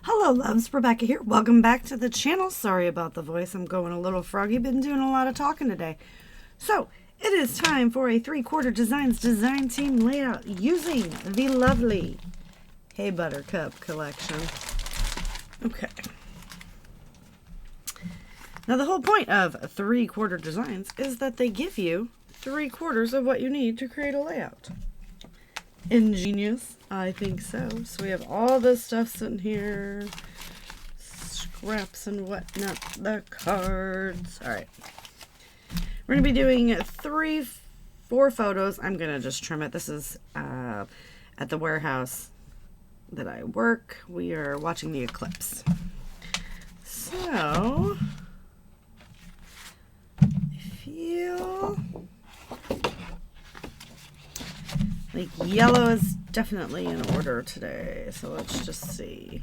Hello loves, Rebecca here. Welcome back to the channel. Sorry about the voice. I'm going a little froggy. Been doing a lot of talking today. So it is time for a Quarter Designs design team layout using the lovely Hey Buttercup collection. Okay. Now the whole point of Quarter Designs is that they give you 3/4 of what you need to create a layout. Ingenious? I think so. So we have all this stuff sitting here. Scraps and whatnot. The cards. Alright. We're going to be doing 4 photos. I'm going to just trim it. This is at the warehouse that I work. We are watching the eclipse. So, I feel like yellow is definitely in order today. So let's just see.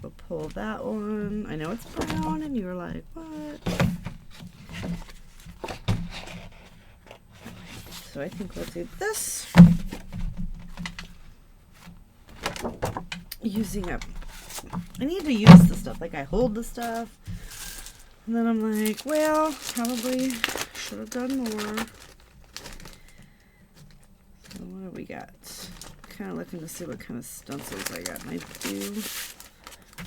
We'll pull that one. I know it's brown and you're like, what? So I think we'll do this. Using up. I need to use the stuff. Like I hold the stuff. And then I'm like, well, probably should have done more. So what do we got? Kind of looking to see what kind of stencils I got. Might do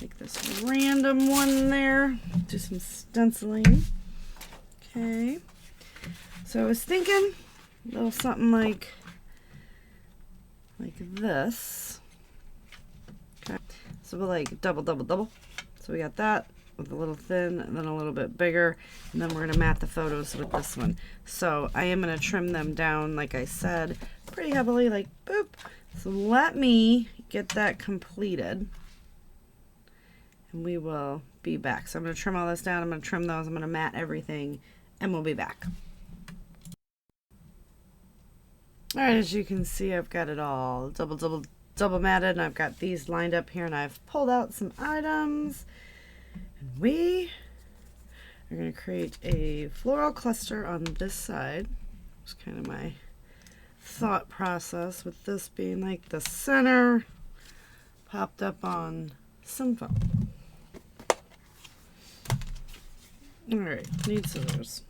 like this random one there. Do some stenciling. Okay. So I was thinking a little something like this. Okay. So we'll like double. So we got that with a little thin and then a little bit bigger. And then we're going to mat the photos with this one. So I am going to trim them down, like I said, pretty heavily, like boop. So let me get that completed. And we will be back. So I'm going to trim all this down. I'm going to trim those. I'm going to mat everything. And we'll be back. Alright, as you can see, I've got it all double matted. And I've got these lined up here. And I've pulled out some items. And we are going to create a floral cluster on this side. It's kind of my thought process with this being like the center popped up on some foam. Alright, need scissors.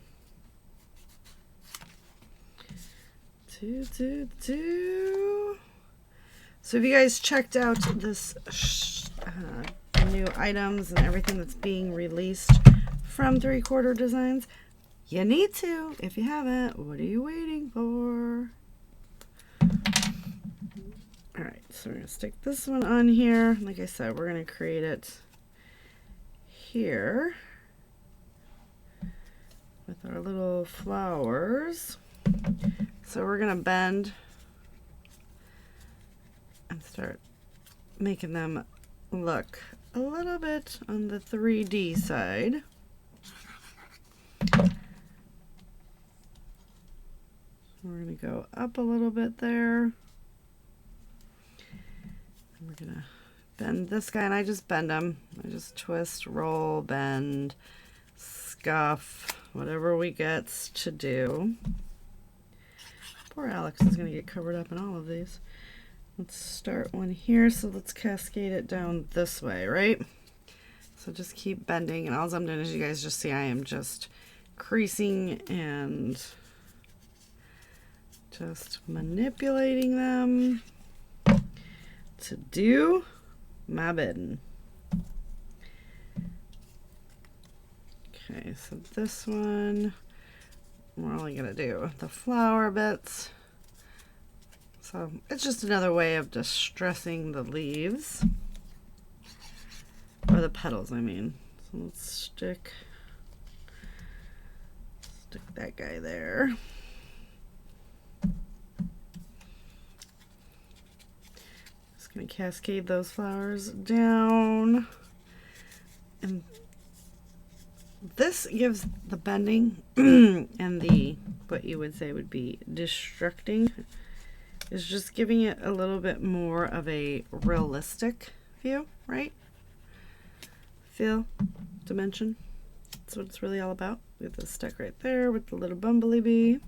So if you guys checked out this new items and everything that's being released from Quarter Designs, you need to. If you haven't, what are you waiting for? Alright, so we're going to stick this one on here. Like I said, we're going to create it here with our little flowers. So we're going to bend and start making them look a little bit on the 3D side. We're going to go up a little bit there. And we're going to bend this guy, and I just bend them. I just twist, roll, bend, scuff, whatever we get to do. Poor Alex is going to get covered up in all of these. Let's start one here, so let's cascade it down this way, right? So just keep bending, and all I'm doing, as you guys just see, I am just creasing and just manipulating them to do my bidding. Okay, so this one, we're only going to do the flower bits. So it's just another way of distressing the leaves. Or the petals, I mean. So let's stick that guy there. Just going to cascade those flowers down. And this gives the bending and the, what you would say would be destructing, is just giving it a little bit more of a realistic view, right? Feel, dimension. That's what it's really all about. We have this stuck right there with the little bumblebee.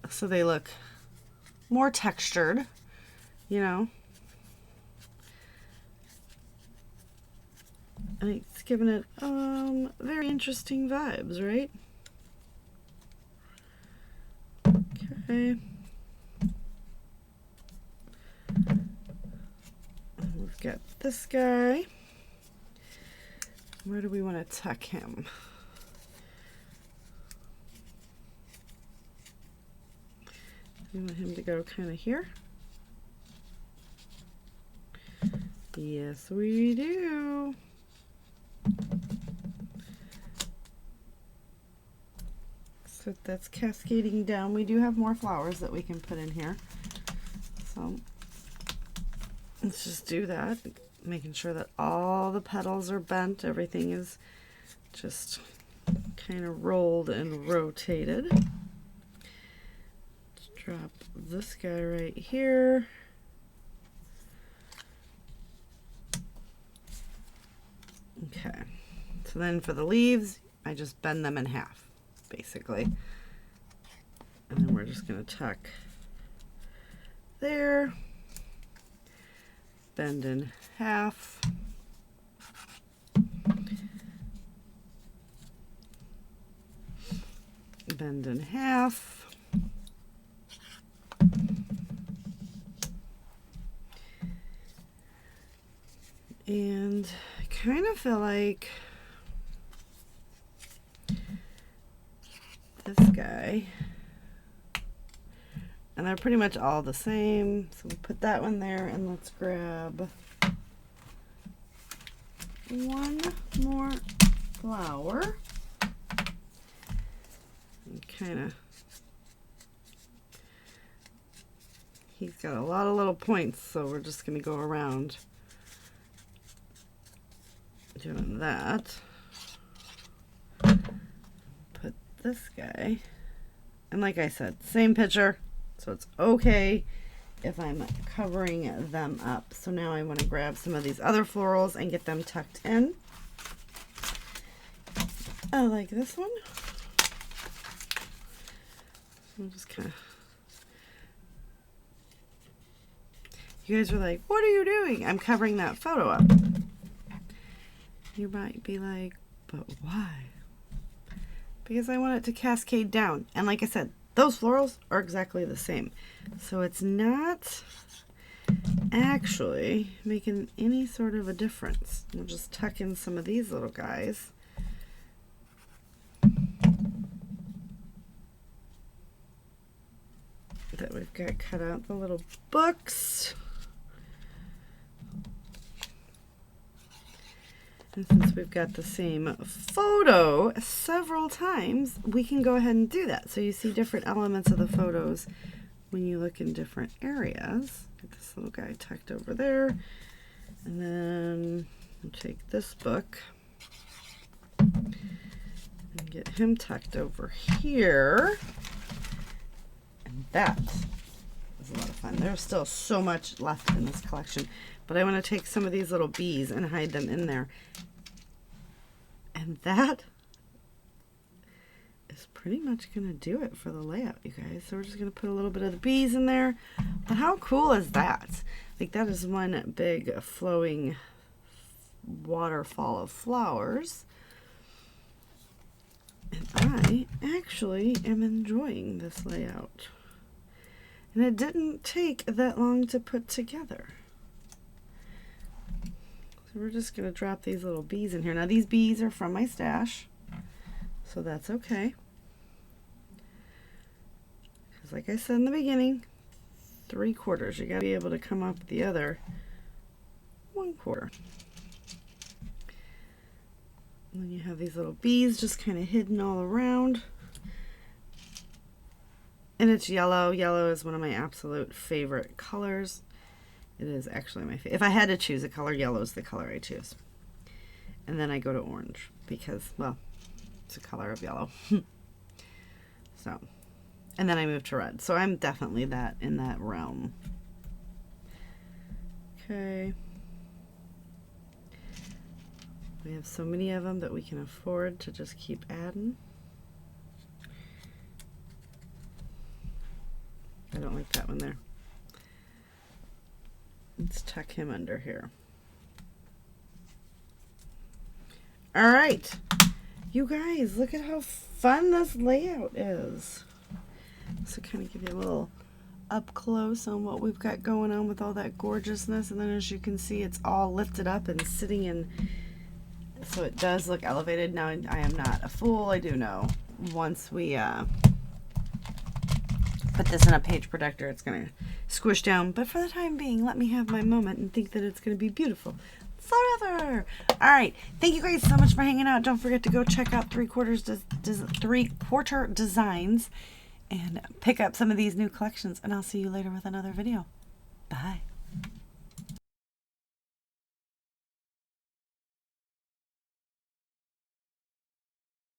So they look more textured. you know. And it's giving it very interesting vibes, right? Okay. And we've got this guy. Where do we want to tuck him? We want him to go kind of here. Yes, we do. So that's cascading down. We do have more flowers that we can put in here. So let's just do that. Making sure that all the petals are bent. Everything is just kind of rolled and rotated. Let's drop this guy right here. Okay, so then for the leaves, I just bend them in half, basically. And then we're just going to tuck there, bend in half, bend in half, and I kind of feel like this guy, and they're pretty much all the same, so we'll put that one there, and let's grab one more flower and kind of, he's got a lot of little points, so we're just going to go around doing that. Put this guy, and like I said, same picture, so it's okay if I'm covering them up. So now I want to grab some of these other florals and get them tucked in. I like this one. I'm just kind of, you guys are like, what are you doing? I'm covering that photo up. You might be like, but why? Because I want it to cascade down. And like I said, those florals are exactly the same. So it's not actually making any sort of a difference. We'll just tuck in some of these little guys. That we've got cut out the little books. And since we've got the same photo several times, we can go ahead and do that. So you see different elements of the photos when you look in different areas. Get this little guy tucked over there. And then we'll take this book and get him tucked over here. And that is a lot of fun. There's still so much left in this collection, but I want to take some of these little bees and hide them in there. And that is pretty much going to do it for the layout, you guys. So we're just going to put a little bit of the bees in there. But how cool is that? Like, that is one big flowing waterfall of flowers. And I actually am enjoying this layout. And it didn't take that long to put together. So we're just going to drop these little bees in here. Now these bees are from my stash, so that's okay. Because like I said in the beginning, 3/4. You got to be able to come up the other 1/4. And then you have these little bees just kind of hidden all around. And it's yellow. Yellow is one of my absolute favorite colors. It is actually my favorite. If I had to choose a color, yellow is the color I choose. And then I go to orange because, well, it's the color of yellow. So, and then I move to red. So I'm definitely that in that realm. Okay. We have so many of them that we can afford to just keep adding. I don't like that one there. Let's tuck him under here. All right, you guys, look at how fun this layout is. So kind of give you a little up close on what we've got going on with all that gorgeousness. And then as you can see, it's all lifted up and sitting in, so it does look elevated. Now, I am not a fool. I do know once we put this in a page protector, it's going to squish down. But for the time being, let me have my moment and think that it's going to be beautiful forever. All right, thank you guys so much for hanging out. Don't forget to go check out Three Quarter Designs and pick up some of these new collections, and I'll see you later with another video. Bye.